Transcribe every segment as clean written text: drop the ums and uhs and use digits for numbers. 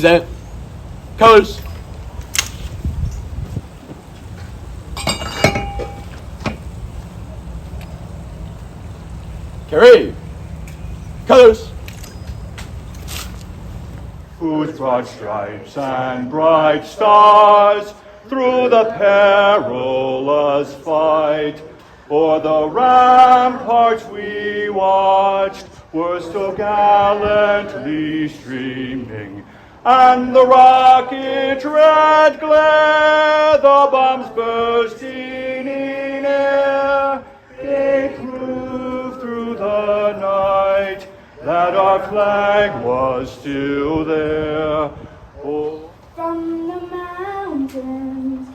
Present. Colors. Carry. Colors. Whose broad stripes and bright stars through the perilous fight o'er the ramparts we watched were still gallantly streaming, and the rocket red glare, the bombs bursting in air, gave proof through the night that our flag was still there. Oh. From the mountains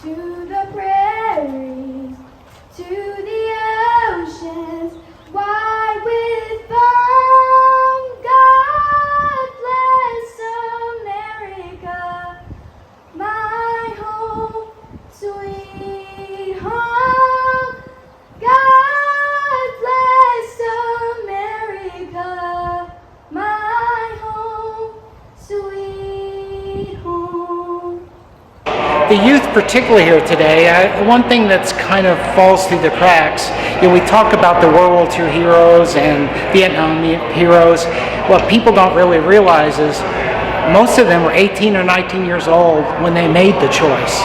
to the prairies to the oceans wide with foam, God bless America, my home, sweet home. God bless America, my home, sweet home. The youth, particularly here today, one thing that's kind of falls through the cracks, we talk about the World War II heroes and Vietnam heroes. What people don't really realize is most of them were 18 or 19 years old when they made the choice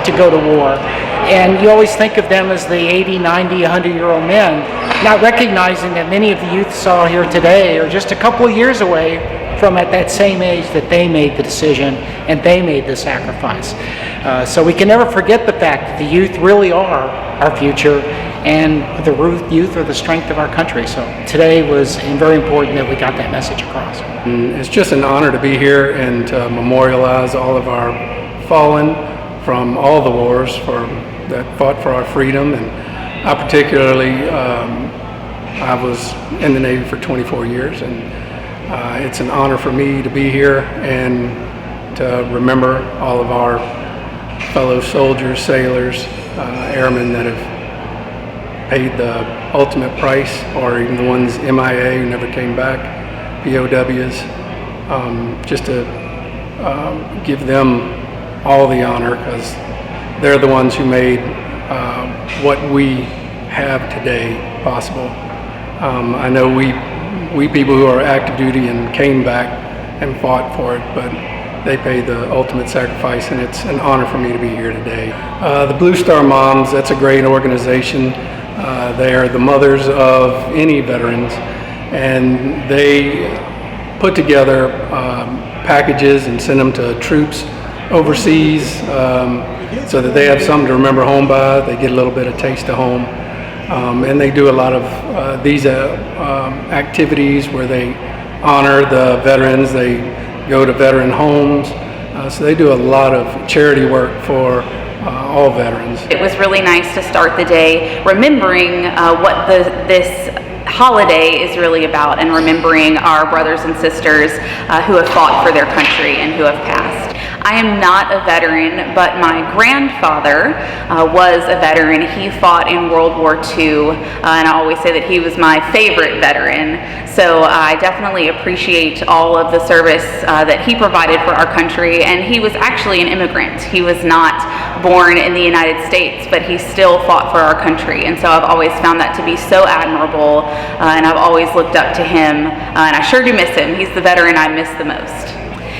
to go to war. And you always think of them as the 80, 90, 100-year-old men, not recognizing that many of the youth saw here today are just a couple of years away from at that same age that they made the decision and they made the sacrifice. So we can never forget the fact that the youth really are our future, and the youth are the strength of our country. So today was very important that we got that message across. It's just an honor to be here and to memorialize all of our fallen from all the wars that fought for our freedom. And I particularly, I was in the Navy for 24 years, and it's an honor for me to be here and to remember all of our fellow soldiers, sailors, airmen that have paid the ultimate price, or even the ones MIA who never came back, POWs, just to give them all the honor, because they're the ones who made what we have today possible. I know we people who are active duty and came back and fought for it, but they paid the ultimate sacrifice, and it's an honor for me to be here today. The Blue Star Moms, that's a great organization. They are the mothers of any veterans, and they put together packages and send them to troops overseas so that they have something to remember home by. They get a little bit of taste of home. And they do a lot of these activities where they honor the veterans. They go to veteran homes. So they do a lot of charity work for all veterans. It was really nice to start the day remembering what this holiday is really about, and remembering our brothers and sisters who have fought for their country and who have passed. I am not a veteran, but my grandfather was a veteran. He fought in World War II, and I always say that he was my favorite veteran. So I definitely appreciate all of the service that he provided for our country. And he was actually an immigrant. He was not born in the United States, but he still fought for our country. And so I've always found that to be so admirable, and I've always looked up to him, and I sure do miss him. He's the veteran I miss the most.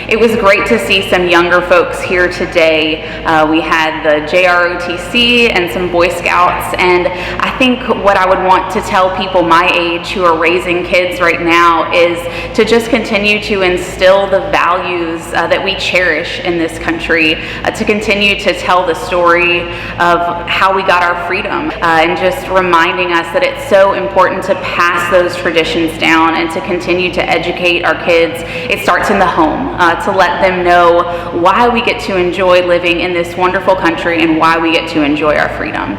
It was great to see some younger folks here today. We had the JROTC and some Boy Scouts, and I think what I would want to tell people my age who are raising kids right now is to just continue to instill the values that we cherish in this country, to continue to tell the story of how we got our freedom, and just reminding us that it's so important to pass those traditions down and to continue to educate our kids. It starts in the home. To let them know why we get to enjoy living in this wonderful country and why we get to enjoy our freedom.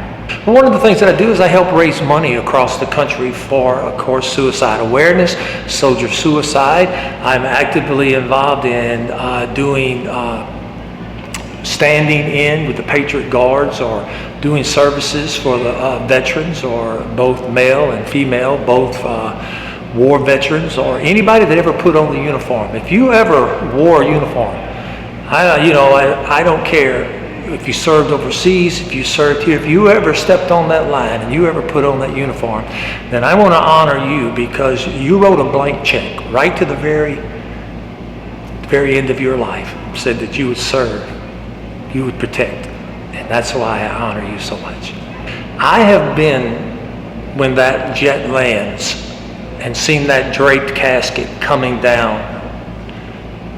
One of the things that I do is I help raise money across the country for, of course, suicide awareness, soldier suicide. I'm actively involved in doing standing in with the Patriot Guards, or doing services for the veterans, or both male and female, both war veterans or anybody that ever put on the uniform. If you ever wore a uniform, I don't care if you served overseas, if you served here, if you ever stepped on that line and you ever put on that uniform, then I want to honor you because you wrote a blank check right to the very end of your life, said that you would serve, you would protect, and that's why I honor you so much. I have been, when that jet lands, and seen that draped casket coming down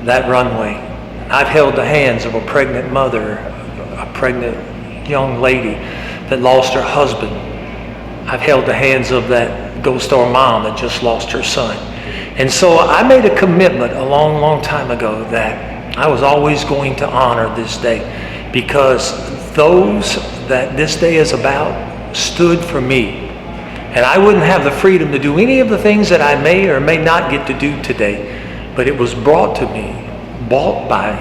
that runway. I've held the hands of a pregnant mother, a pregnant young lady that lost her husband. I've held the hands of that Gold Star mom that just lost her son. And so I made a commitment a long, long time ago that I was always going to honor this day because those that this day is about stood for me. And I wouldn't have the freedom to do any of the things that I may or may not get to do today, but it was brought to me, bought by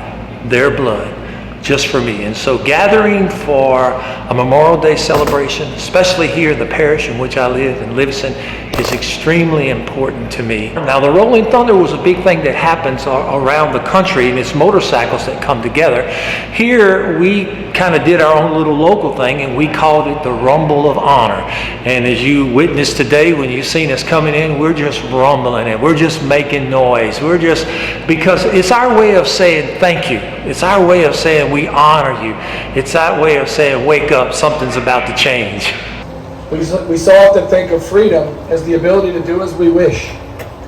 their blood, just for me. And so gathering for a Memorial Day celebration, especially here in the parish in which I live in Livingston, is extremely important to me. Now, the Rolling Thunder was a big thing that happens around the country, and it's motorcycles that come together. Here, we kind of did our own little local thing, and we called it the Rumble of Honor. And as you witnessed today, when you seen us coming in, we're just rumbling and we're just making noise. Because it's our way of saying thank you. It's our way of saying we honor you. It's our way of saying wake up, something's about to change. We so often think of freedom as the ability to do as we wish,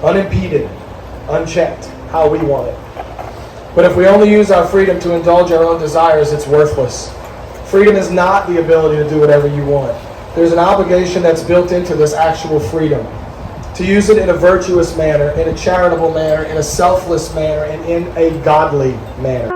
unimpeded, unchecked, how we want it. But if we only use our freedom to indulge our own desires, it's worthless. Freedom is not the ability to do whatever you want. There's an obligation that's built into this actual freedom. To use it in a virtuous manner, in a charitable manner, in a selfless manner, and in a godly manner.